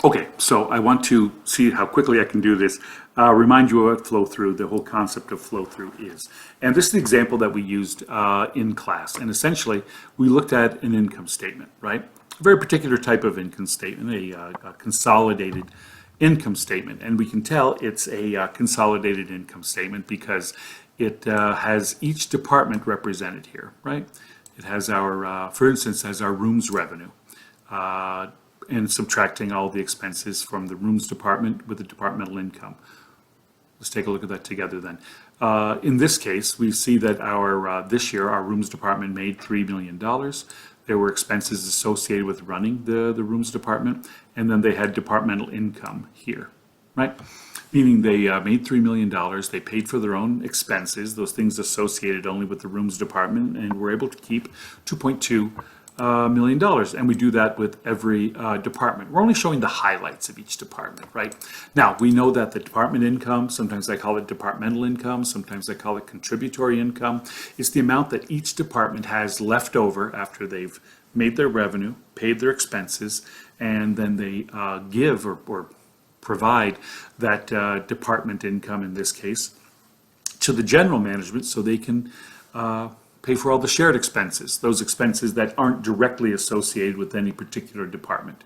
Okay, so I want to see how quickly I can do this. Remind you of what flow through, the whole concept of flow through is. And this is the example that we used in class. And essentially, we looked at an income statement, right? A very particular type of income statement, a consolidated income statement. And we can tell it's a consolidated income statement because it has each department represented here, right? It has our, for instance, has our rooms revenue. And subtracting all the expenses from the rooms department with the departmental income. Let's take a look at that together then. In this case, we see that our this year, our rooms department made $3 million. There were expenses associated with running the rooms department, and then they had departmental income here, right? Meaning they made $3 million, they paid for their own expenses, those things associated only with the rooms department, and were able to keep $2.2 million, and we do that with every department. We're only showing the highlights of each department, right? Now, we know that the department income, sometimes I call it departmental income, sometimes I call it contributory income, is the amount that each department has left over after they've made their revenue, paid their expenses, and then they give or provide that department income, in this case, to the general management so they can pay for all the shared expenses, those expenses that aren't directly associated with any particular department.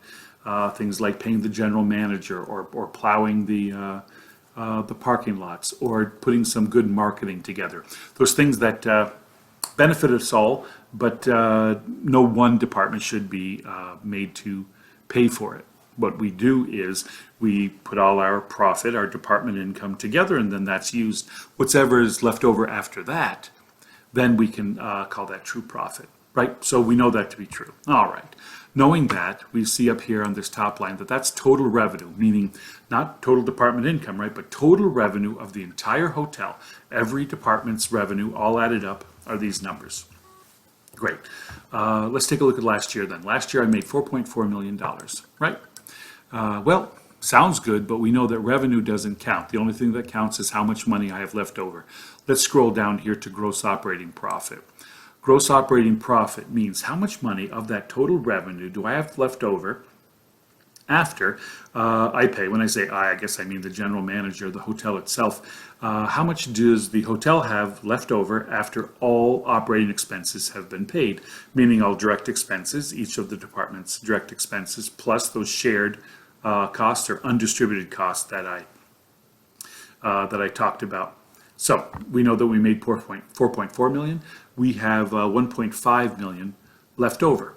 Things like paying the general manager or plowing the parking lots or putting some good marketing together. Those things that benefit us all, but no one department should be made to pay for it. What we do is we put all our profit, our department income together, and then that's used. Whatever is left over after that, then we can call that true profit, right? So we know that to be true. All right. Knowing that, we see up here on this top line that that's total revenue, meaning not total department income, right? But total revenue of the entire hotel. Every department's revenue, all added up, are these numbers. Great. Let's take a look at last year then. Last year I made $4.4 million, right? Well, sounds good, but we know that revenue doesn't count. The only thing that counts is how much money I have left over. Let's scroll down here to gross operating profit. Gross operating profit means how much money of that total revenue do I have left over after I pay. When I say I guess I mean the general manager, the hotel itself. How much does the hotel have left over after all operating expenses have been paid? Meaning all direct expenses, each of the department's direct expenses, plus those shared costs or undistributed costs that I talked about. So we know that we made 4.4 million. We have 1.5 million left over.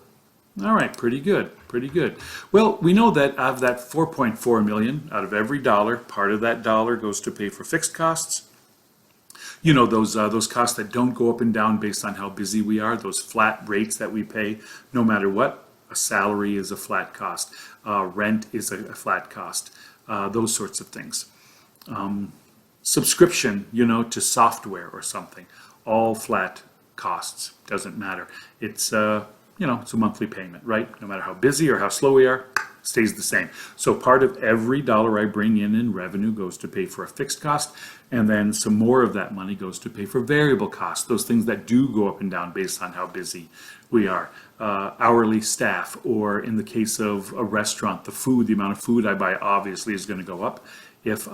All right, pretty good, pretty good. Well, we know that out of that 4.4 million, out of every dollar, part of that dollar goes to pay for fixed costs. You know, those costs that don't go up and down based on how busy we are, those flat rates that we pay no matter what. A salary is a flat cost. Rent is a flat cost. Those sorts of things. Subscription, you know, to software or something, all flat costs, doesn't matter. It's, you know, it's a monthly payment, right? No matter how busy or how slow we are, stays the same. So part of every dollar I bring in revenue goes to pay for a fixed cost, and then some more of that money goes to pay for variable costs, those things that do go up and down based on how busy we are. Hourly staff, or in the case of a restaurant, the food, the amount of food I buy obviously is going to go up if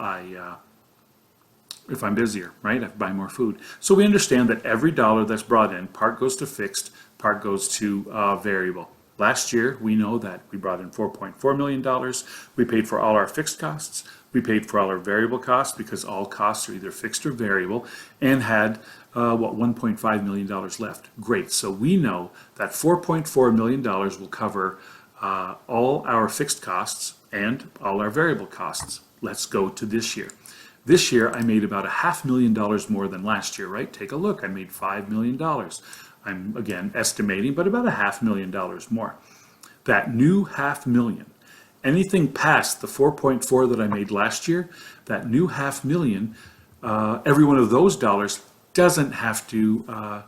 I'm busier, right? I buy more food. So we understand that every dollar that's brought in, part goes to fixed, part goes to variable. Last year, we know that we brought in $4.4 million. We paid for all our fixed costs. We paid for all our variable costs because all costs are either fixed or variable, and had $1.5 million left. Great. So we know that $4.4 million will cover all our fixed costs and all our variable costs. Let's go to this year. This year, I made about $500,000 more than last year, right? Take a look. I made $5 million. I'm, again, estimating, but about $500,000 more. That new $500,000, anything past the 4.4 that I made last year, that new $500,000, every one of those dollars doesn't have to,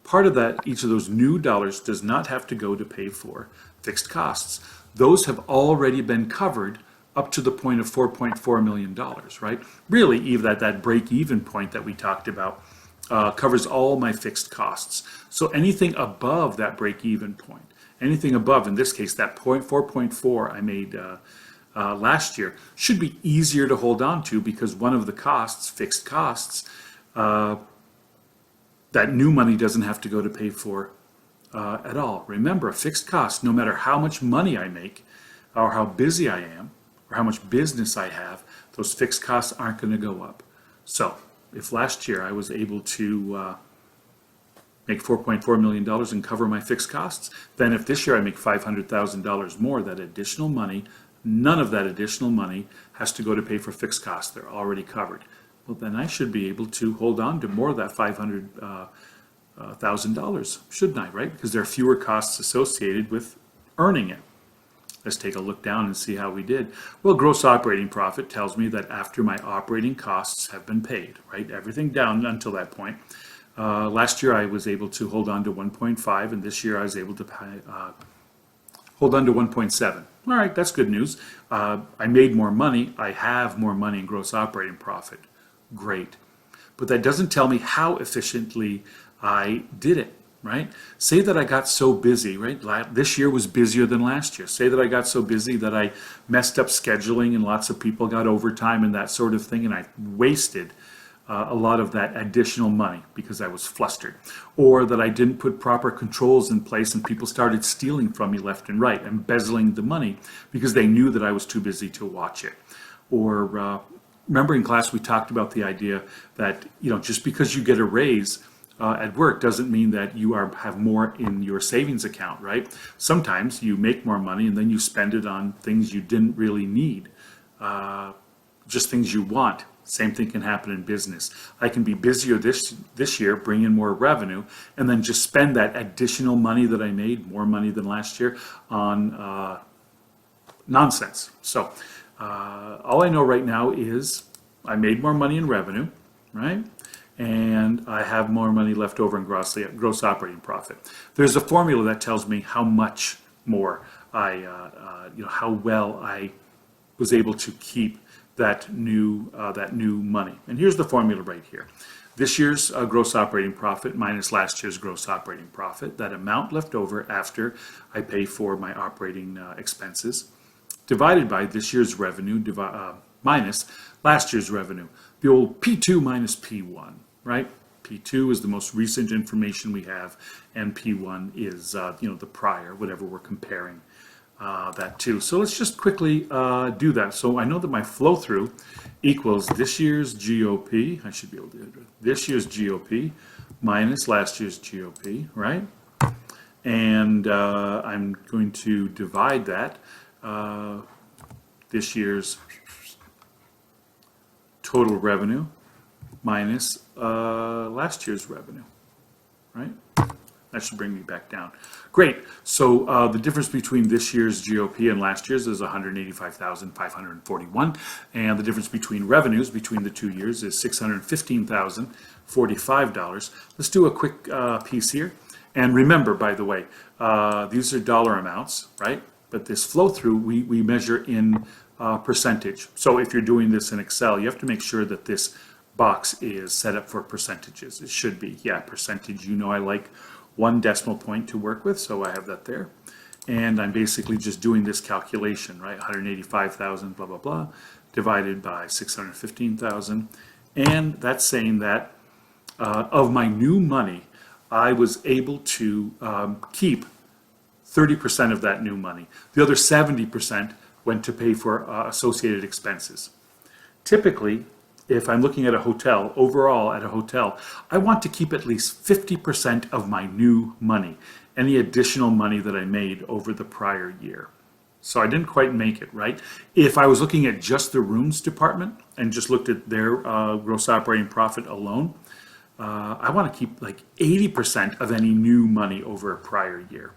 part of that, each of those new dollars does not have to go to pay for fixed costs. Those have already been covered up to the point of $4.4 million, right? Really, even that break-even point that we talked about covers all my fixed costs. So anything above that break-even point, anything above, in this case, that 4.4, I made last year should be easier to hold on to because one of the costs, fixed costs, that new money doesn't have to go to pay for at all. Remember, a fixed cost, no matter how much money I make or how busy I am or how much business I have, those fixed costs aren't going to go up. So if last year I was able to make $4.4 million and cover my fixed costs, then if this year I make $500,000 more, that additional money, none of that additional money has to go to pay for fixed costs. They're already covered. Well, then I should be able to hold on to more of that $500,000, shouldn't I, right? Because there are fewer costs associated with earning it. Let's take a look down and see how we did. Well, gross operating profit tells me that after my operating costs have been paid, right? Everything down until that point. Last year I was able to hold on to 1.5, and this year I was able to hold on to 1.7. All right, that's good news. I made more money. I have more money in gross operating profit. Great. But that doesn't tell me how efficiently I did it, right? Say that I got so busy, right? This year was busier than last year. Say that I got so busy that I messed up scheduling and lots of people got overtime and that sort of thing, and I wasted a lot of that additional money because I was flustered. Or that I didn't put proper controls in place and people started stealing from me left and right, embezzling the money because they knew that I was too busy to watch it. Or remember in class we talked about the idea that just because you get a raise at work doesn't mean that you have more in your savings account, right? Sometimes you make more money and then you spend it on things you didn't really need, just things you want. Same thing can happen in business. I can be busier this year, bring in more revenue, and then just spend that additional money that I made, more money than last year, on nonsense. So all I know right now is I made more money in revenue, right? And I have more money left over in gross operating profit. There's a formula that tells me how much more how well I was able to keep that new money. And here's the formula right here. This year's gross operating profit minus last year's gross operating profit, that amount left over after I pay for my operating expenses, divided by this year's revenue minus last year's revenue. The old P2 minus P1, right? P2 is the most recent information we have, and P1 is the prior, whatever we're comparing that to. So let's just quickly do that. So I know that my flow through equals this year's GOP. I should be able to do it. This year's GOP minus last year's GOP, right? And I'm going to divide that this year's total revenue minus last year's revenue, right? That should bring me back down. Great. So the difference between this year's GOP and last year's is $185,541, and the difference between revenues between the 2 years is $615,045. Let's do a quick piece here. And remember, by the way, these are dollar amounts, right? But this flow through we measure in percentage. So if you're doing this in Excel, you have to make sure that this box is set up for percentages. It should be, yeah, percentage. I like one decimal point to work with, so I have that there. And I'm basically just doing this calculation, right? 185,000, blah, blah, blah, divided by 615,000. And that's saying that of my new money, I was able to keep 30% of that new money. The other 70% went to pay for associated expenses. Typically, if I'm looking at a hotel, overall at a hotel, I want to keep at least 50% of my new money, any additional money that I made over the prior year. So I didn't quite make it, right? If I was looking at just the rooms department and just looked at their gross operating profit alone, I want to keep like 80% of any new money over a prior year.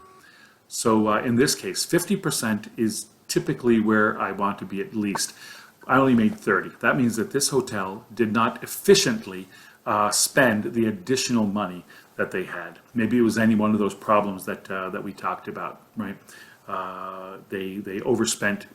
So in this case, 50% is typically where I want to be at least. I only made 30. That means that this hotel did not efficiently spend the additional money that they had. Maybe it was any one of those problems that we talked about, right? They overspent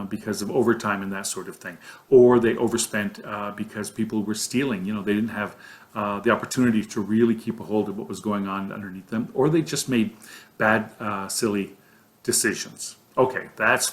because of overtime and that sort of thing, or they overspent because people were stealing. They didn't have the opportunity to really keep a hold of what was going on underneath them, or they just made bad, silly decisions. Okay, that's